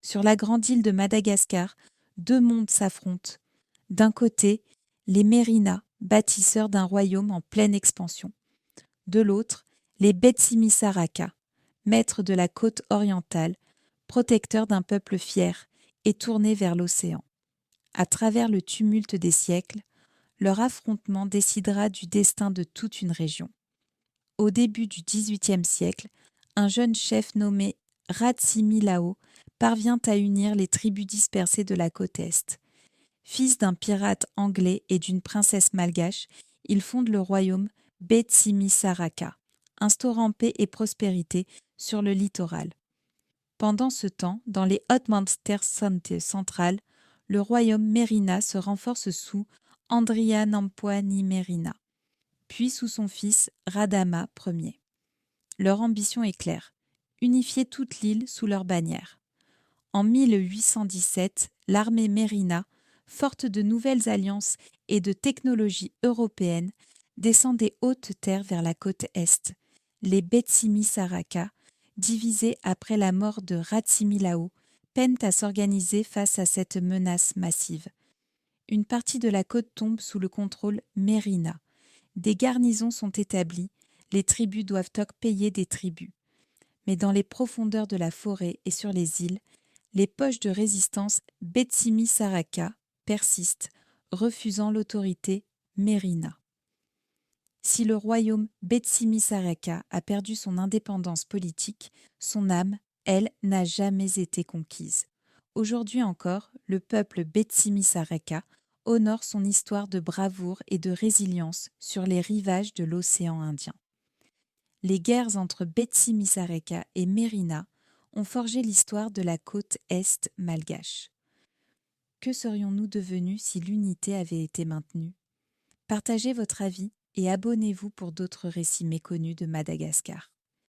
Sur la grande île de Madagascar, deux mondes s'affrontent. D'un côté, les Mérinas, bâtisseurs d'un royaume en pleine expansion. De l'autre, les Betsimisaraka, maîtres de la côte orientale, protecteurs d'un peuple fier et tourné vers l'océan. À travers le tumulte des siècles, leur affrontement décidera du destin de toute une région. Au début du XVIIIe siècle, un jeune chef nommé Ratsimilao parvient à unir les tribus dispersées de la côte Est. Fils d'un pirate anglais et d'une princesse malgache, il fonde le royaume Betsimisaraka, instaurant paix et prospérité sur le littoral. Pendant ce temps, dans les Hautes-Monsters centrales, le royaume Mérina se renforce sous Andrianampoinimerina, puis sous son fils Radama Ier. Leur ambition est claire, unifier toute l'île sous leur bannière. En 1817, l'armée Mérina, forte de nouvelles alliances et de technologies européennes, descend des hautes terres vers la côte Est. Les Betsimisaraka, divisés après la mort de Ratsimilao, peinent à s'organiser face à cette menace massive. Une partie de la côte tombe sous le contrôle Mérina. Des garnisons sont établies, les tribus doivent payer des tributs. Mais dans les profondeurs de la forêt et sur les îles, les poches de résistance Betsimisaraka persistent, refusant l'autorité Mérina. Si le royaume Betsimisaraka a perdu son indépendance politique, son âme, elle, n'a jamais été conquise. Aujourd'hui encore, le peuple Betsimisaraka honore son histoire de bravoure et de résilience sur les rivages de l'océan Indien. Les guerres entre Betsimisaraka et Mérina ont forgé l'histoire de la côte Est malgache. Que serions-nous devenus si l'unité avait été maintenue? Partagez votre avis et abonnez-vous pour d'autres récits méconnus de Madagascar.